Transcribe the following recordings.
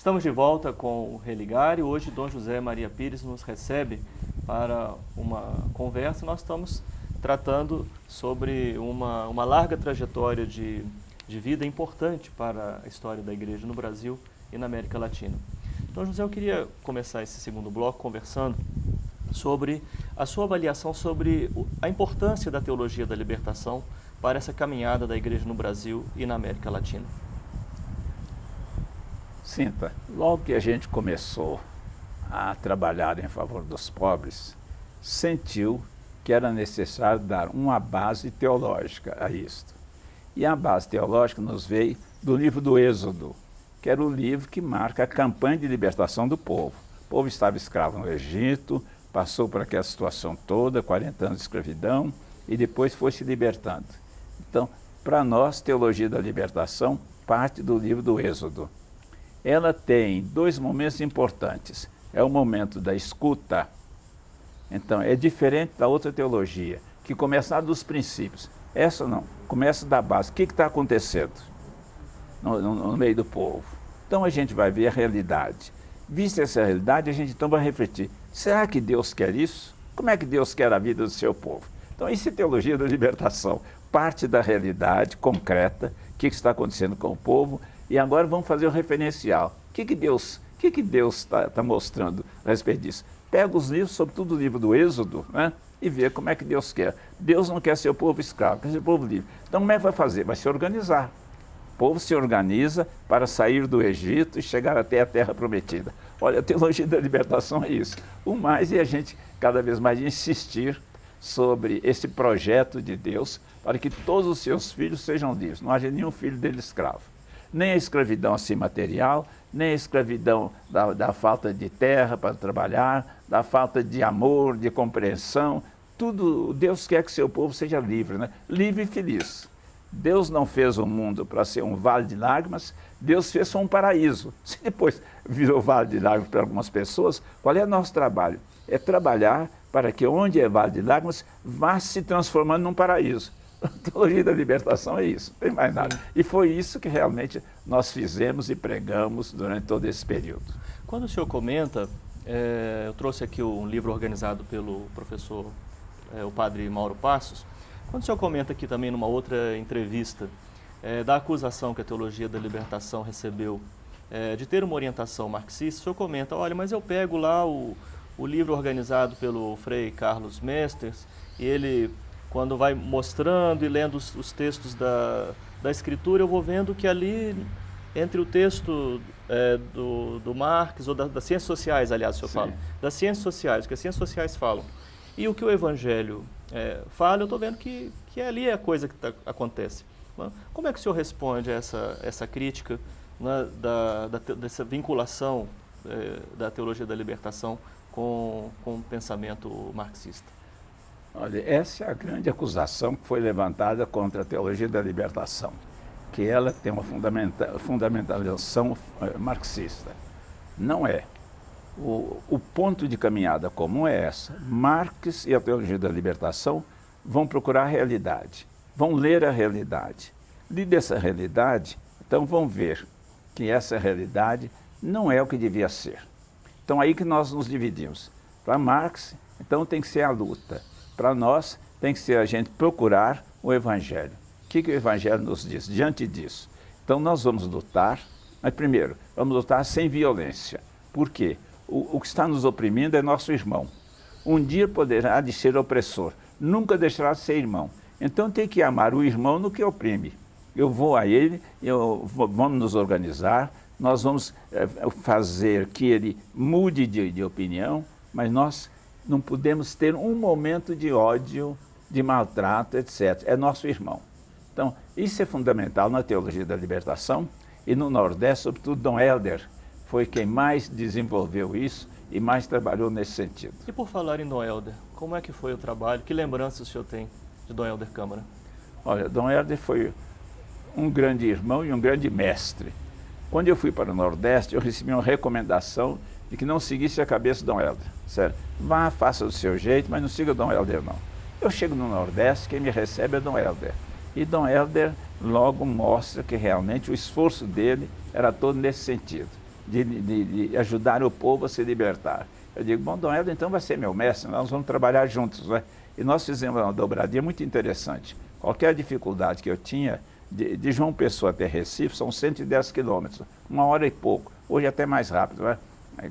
Estamos de volta com o Religar e hoje Dom José Maria Pires nos recebe para uma conversa. Nós estamos tratando sobre uma larga trajetória de vida importante para a história da Igreja no Brasil e na América Latina. Dom José, eu queria começar esse segundo bloco conversando sobre a sua avaliação sobre a importância da teologia da libertação para essa caminhada da Igreja no Brasil e na América Latina. Sinta, logo que a gente começou a trabalhar em favor dos pobres, sentiu que era necessário dar uma base teológica a isto. E a base teológica nos veio do livro do Êxodo, que era o livro que marca a campanha de libertação do povo. O povo estava escravo no Egito, passou por aquela situação toda, 40 anos de escravidão, e depois foi se libertando. Então, para nós, teologia da libertação parte do livro do Êxodo. Ela tem dois momentos importantes. É o momento da escuta. Então, é diferente da outra teologia, que começa dos princípios. Essa não, começa da base. O que está acontecendo no meio do povo? Então, a gente vai ver a realidade. Vista essa realidade, a gente então vai refletir. Será que Deus quer isso? Como é que Deus quer a vida do seu povo? Então, isso é teologia da libertação. Parte da realidade concreta, o que está acontecendo com o povo. E agora vamos fazer o referencial. O que Deus está mostrando a respeito disso? Pega os livros, sobretudo o livro do Êxodo, né, e vê como é que Deus quer. Deus não quer ser o povo escravo, quer ser o povo livre. Então como é que vai fazer? Vai se organizar. O povo se organiza para sair do Egito e chegar até a terra prometida. Olha, a teologia da libertação é isso. O mais é a gente cada vez mais insistir sobre esse projeto de Deus para que todos os seus filhos sejam livres. Não haja nenhum filho dele escravo. Nem a escravidão assim material, nem a escravidão da falta de terra para trabalhar, da falta de amor, de compreensão. Tudo, Deus quer que seu povo seja livre, né? Livre e feliz. Deus não fez o mundo para ser um vale de lágrimas, Deus fez um paraíso. Se depois virou vale de lágrimas para algumas pessoas, qual é o nosso trabalho? É trabalhar para que onde é vale de lágrimas vá se transformando num paraíso. A teologia da libertação é isso, não tem mais nada. E foi isso que realmente nós fizemos e pregamos durante todo esse período. Quando o senhor comenta, eu trouxe aqui um livro organizado pelo professor, o padre Mauro Passos. Quando o senhor comenta aqui também numa outra entrevista, da acusação que a teologia da libertação recebeu de ter uma orientação marxista, o senhor comenta, olha, mas eu pego lá o livro organizado pelo Frei Carlos Mesters, e ele, quando vai mostrando e lendo os textos da Escritura, eu vou vendo que ali, entre o texto do Marx, ou das ciências sociais, aliás, o senhor fala, das ciências sociais, o que as ciências sociais falam, e o que o Evangelho fala, eu estou vendo que ali é a coisa que acontece. Como é que o senhor responde a essa crítica, né, dessa vinculação da teologia da libertação com o pensamento marxista? Olha, essa é a grande acusação que foi levantada contra a teologia da libertação, que ela tem uma fundamentação marxista. Não é. O ponto de caminhada comum é essa. Marx e a teologia da libertação vão procurar a realidade, vão ler a realidade. Lida essa realidade, então vão ver que essa realidade não é o que devia ser. Então aí que nós nos dividimos. Para Marx, então tem que ser a luta. Para nós, tem que ser a gente procurar o Evangelho. O que o Evangelho nos diz diante disso? Então, nós vamos lutar, mas primeiro, vamos lutar sem violência. Por quê? O que está nos oprimindo é nosso irmão. Um dia poderá de ser opressor, nunca deixará de ser irmão. Então, tem que amar o irmão no que oprime. Eu vou a ele, vamos nos organizar, nós vamos fazer que ele mude de opinião, mas nós não podemos ter um momento de ódio, de maltrato, etc. É nosso irmão. Então, isso é fundamental na teologia da libertação e no Nordeste, sobretudo Dom Helder, foi quem mais desenvolveu isso e mais trabalhou nesse sentido. E por falar em Dom Helder, como é que foi o trabalho? Que lembranças o senhor tem de Dom Helder Câmara? Olha, Dom Helder foi um grande irmão e um grande mestre. Quando eu fui para o Nordeste, eu recebi uma recomendação de que não seguisse a cabeça de Dom Helder. Sério, vá, faça do seu jeito, mas não siga Dom Helder, não. Eu chego no Nordeste, quem me recebe é Dom Helder. E Dom Helder logo mostra que realmente o esforço dele era todo nesse sentido. de ajudar o povo a se libertar. Eu digo, bom, Dom Helder, então vai ser meu mestre, nós vamos trabalhar juntos, né? E nós fizemos uma dobradinha muito interessante. Qualquer dificuldade que eu tinha, de João Pessoa até Recife, são 110 quilômetros, 1 hora e pouco. Hoje até mais rápido, né?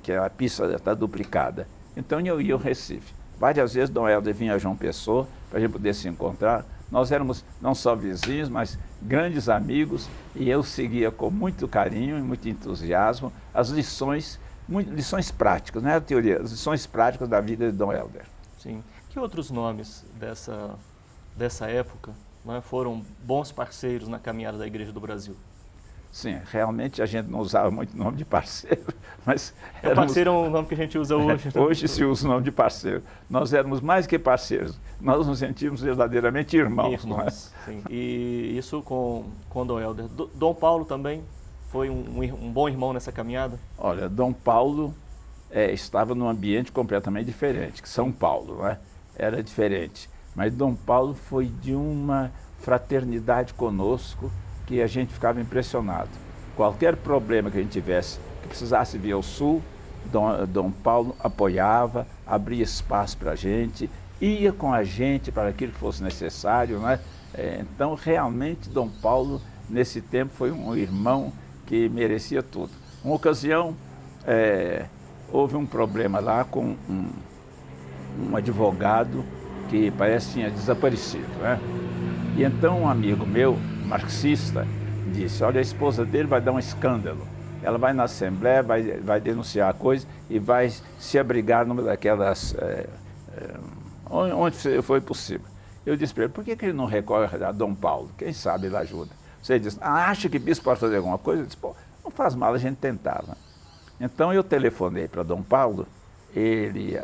Que a pista está duplicada. Então eu ia ao Recife. Várias vezes Dom Helder vinha a João Pessoa para a gente poder se encontrar. Nós éramos não só vizinhos, mas grandes amigos, e eu seguia com muito carinho e muito entusiasmo as lições práticas, não é a teoria, as lições práticas da vida de Dom Helder. Sim. Que outros nomes dessa época, né, foram bons parceiros na caminhada da Igreja do Brasil? Sim, realmente a gente não usava muito nome de parceiro, mas... Parceiro é um nome que a gente usa hoje. Né? Hoje se usa o nome de parceiro. Nós éramos mais que parceiros, nós nos sentimos verdadeiramente irmãos. Irmãos, sim. E isso com Dom Helder. Dom Paulo também foi um bom irmão nessa caminhada? Olha, Dom Paulo estava num ambiente completamente diferente, que São Paulo, né? Era diferente. Mas Dom Paulo foi de uma fraternidade conosco, que a gente ficava impressionado. Qualquer problema que a gente tivesse, que precisasse vir ao Sul, Dom Paulo apoiava, abria espaço para a gente, ia com a gente para aquilo que fosse necessário, né? Então, realmente, Dom Paulo, nesse tempo, foi um irmão que merecia tudo. Uma ocasião, houve um problema lá com um advogado que parece que tinha desaparecido, né? E então um amigo meu, marxista, disse, olha, a esposa dele vai dar um escândalo. Ela vai na Assembleia, vai denunciar a coisa e vai se abrigar numa daquelas... onde foi possível. Eu disse para ele, por que ele não recorre a Dom Paulo? Quem sabe ele ajuda. Você disse, acha que bispo pode fazer alguma coisa? Eu disse, pô, não faz mal a gente tentar. Né? Então eu telefonei para Dom Paulo,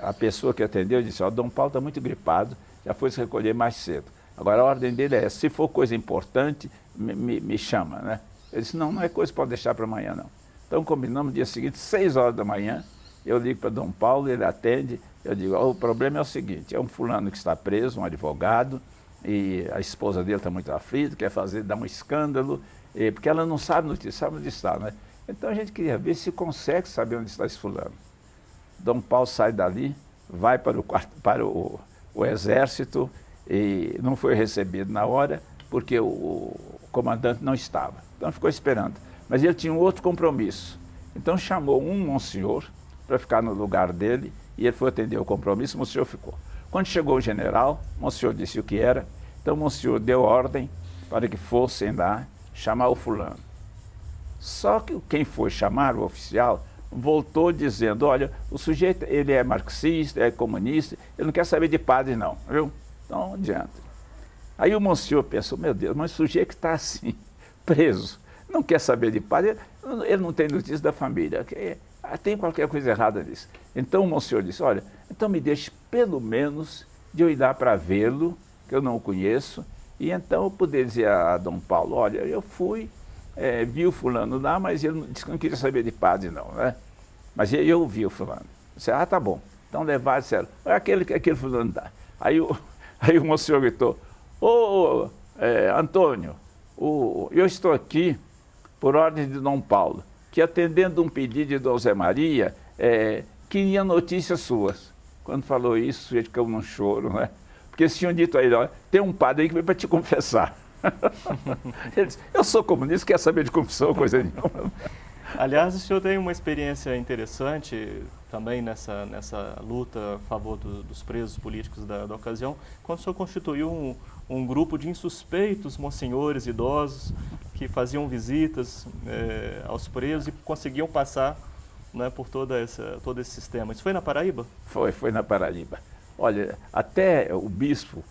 a pessoa que atendeu disse, ó, Dom Paulo está muito gripado, já foi se recolher mais cedo. Agora a ordem dele é, se for coisa importante, me chama, né? Eu disse, não é coisa que pode deixar para amanhã, não. Então combinamos no dia seguinte, 6 horas da manhã, eu ligo para Dom Paulo, ele atende, eu digo, o problema é o seguinte, é um fulano que está preso, um advogado, e a esposa dele está muito aflita, quer dar um escândalo, porque ela não sabe notícia, sabe onde está, né? Então a gente queria ver se consegue saber onde está esse fulano. Dom Paulo sai dali, vai para o exército, e não foi recebido na hora, porque o comandante não estava. Então ficou esperando. Mas ele tinha um outro compromisso. Então chamou um monsenhor para ficar no lugar dele, e ele foi atender o compromisso, o monsenhor ficou. Quando chegou o general, o monsenhor disse o que era, então o monsenhor deu ordem para que fossem lá chamar o fulano. Só que quem foi chamar, o oficial, voltou dizendo, olha, o sujeito, ele é marxista, é comunista, ele não quer saber de padre não, viu? Então, não adianta. Aí o monsenhor pensou, meu Deus, mas o sujeito que está assim, preso, não quer saber de padre, ele não tem notícia da família, tem qualquer coisa errada nisso. Então o monsenhor disse, olha, então me deixe pelo menos de eu ir lá para vê-lo, que eu não o conheço, e então eu poder dizer a Dom Paulo, olha, eu fui, vi o fulano lá, mas ele disse que não queria saber de padre não, né? Mas eu vi o fulano. Eu disse, tá bom. Então levaram, disseram, olha aquele fulano lá. Aí o monsenhor gritou, Antônio, eu estou aqui por ordem de Dom Paulo, que atendendo um pedido de Dom Zé Maria, queria notícias suas. Quando falou isso, ele caiu num choro, né? Porque eles tinham dito a ele, olha, tem um padre aí que veio para te confessar. Ele disse, eu sou comunista, quer saber de confissão, coisa nenhuma. Aliás, o senhor tem uma experiência interessante também nessa luta a favor dos presos políticos da ocasião, quando o senhor constituiu um grupo de insuspeitos monsenhores idosos que faziam visitas aos presos e conseguiam passar, né, por todo esse sistema. Isso foi na Paraíba? Foi na Paraíba. Olha, até o bispo,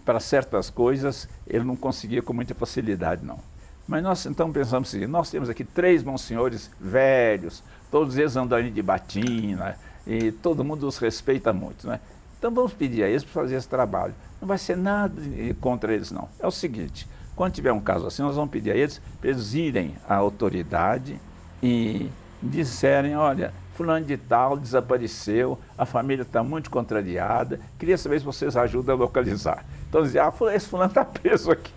para certas coisas, ele não conseguia com muita facilidade, não. Mas nós então pensamos assim, nós temos aqui 3 monsenhores velhos, todos eles andando de batina, e todo mundo os respeita muito, né? Então vamos pedir a eles para fazer esse trabalho. Não vai ser nada contra eles, não. É o seguinte, quando tiver um caso assim, nós vamos pedir a eles para eles irem à autoridade e disserem, olha, fulano de tal desapareceu, a família está muito contrariada, queria saber se vocês ajudam a localizar. Então dizia, esse fulano está preso aqui.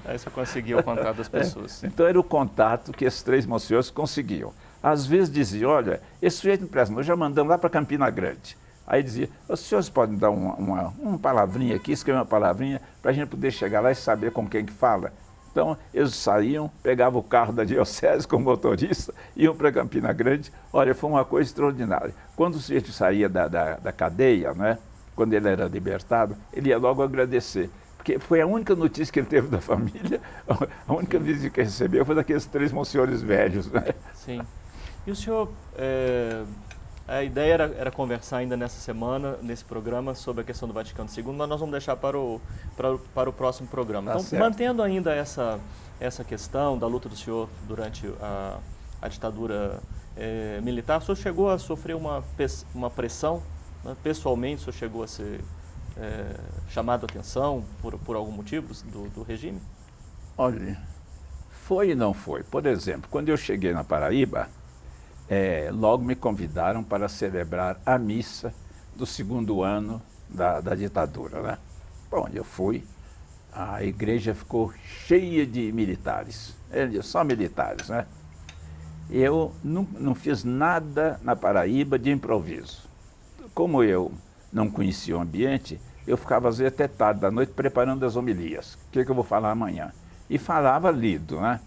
Aí você conseguiu o contato das pessoas. Então era o contato que esses 3 monsenhores conseguiam. Às vezes dizia, olha, esse sujeito não presta, nós já mandamos lá para Campina Grande. Aí dizia, os senhores podem dar uma palavrinha aqui, escrever uma palavrinha, para a gente poder chegar lá e saber com quem que fala. Então, eles saíam, pegavam o carro da diocese com o motorista, iam para Campina Grande. Olha, foi uma coisa extraordinária. Quando o sujeito saía da cadeia, né, quando ele era libertado, ele ia logo agradecer. Porque foi a única notícia que ele teve da família, a única visita que recebeu foi daqueles 3 monsenhores velhos. Né? Sim. E o senhor, a ideia era conversar ainda nessa semana, nesse programa, sobre a questão do Vaticano II, mas nós vamos deixar para o próximo programa. Então, mantendo ainda essa questão da luta do senhor durante a ditadura militar, o senhor chegou a sofrer uma pressão, né? Pessoalmente, o senhor chegou a ser chamado a atenção por algum motivo do regime? Olha, foi e não foi. Por exemplo, quando eu cheguei na Paraíba, logo me convidaram para celebrar a missa do 2º ano da ditadura, né? Bom, eu fui, a igreja ficou cheia de militares, só militares, né? Eu não fiz nada na Paraíba de improviso. Como eu não conhecia o ambiente, eu ficava às vezes até tarde da noite preparando as homilias. O que eu vou falar amanhã? E falava lido, né?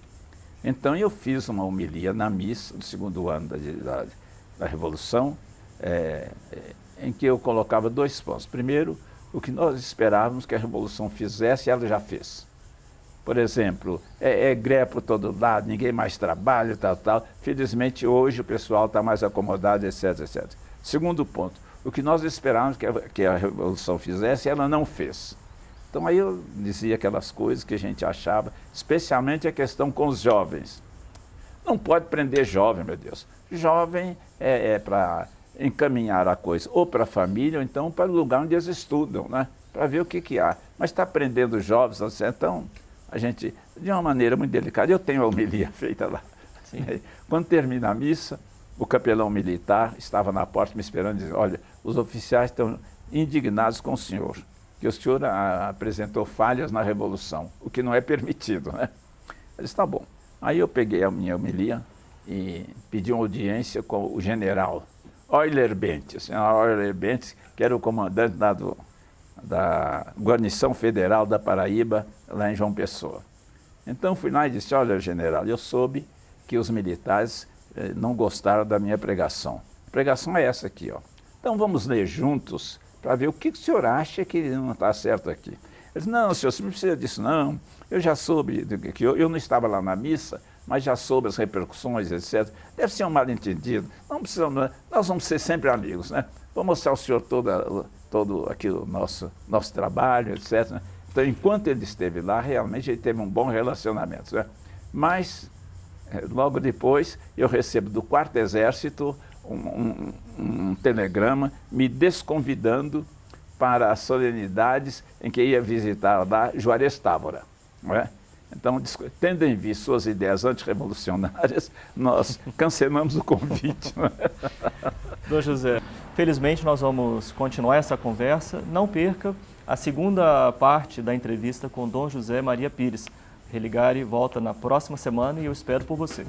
Então eu fiz uma homilia na missa do 2º ano da Revolução, em que eu colocava 2 pontos. Primeiro, o que nós esperávamos que a Revolução fizesse, ela já fez. Por exemplo, greve por todo lado, ninguém mais trabalha, tal. Felizmente hoje o pessoal está mais acomodado, etc, etc. Segundo ponto, o que nós esperávamos que a Revolução fizesse, ela não fez. Então aí eu dizia aquelas coisas que a gente achava, especialmente a questão com os jovens. Não pode prender jovem, meu Deus. Jovem é para encaminhar a coisa ou para a família, ou então para o lugar onde eles estudam, né? Para ver o que há. Mas está prendendo jovens, então a gente, de uma maneira muito delicada, eu tenho a homilia feita lá. Sim. Quando termina a missa, o capelão militar estava na porta me esperando, dizendo, olha, os oficiais estão indignados com o senhor, que o senhor apresentou falhas na Revolução, o que não é permitido, né? Eu disse, tá bom. Aí eu peguei a minha homilia e pedi uma audiência com o general Euler Bentes, Euler Bentes, que era o comandante da guarnição federal da Paraíba, lá em João Pessoa. Então fui lá e disse, olha, general, eu soube que os militares não gostaram da minha pregação. A pregação é essa aqui, ó. Então vamos ler juntos para ver o que o senhor acha que não está certo aqui. Ele disse, não, senhor, você não precisa disso, não. Eu já soube, que eu não estava lá na missa, mas já soube as repercussões, etc. Deve ser um mal-entendido. Nós vamos ser sempre amigos, né? Vou mostrar ao senhor todo aqui o nosso trabalho, etc. Então, enquanto ele esteve lá, realmente ele teve um bom relacionamento, né? Mas, logo depois, eu recebo do 4º Exército um telegrama me desconvidando para as solenidades em que ia visitar lá Juarez Távora, não é? Então, tendo em vista suas ideias antirrevolucionárias, nós cancelamos o convite. Dom José, felizmente nós vamos continuar essa conversa. Não perca a segunda parte da entrevista com Dom José Maria Pires. Religare volta na próxima semana e eu espero por você.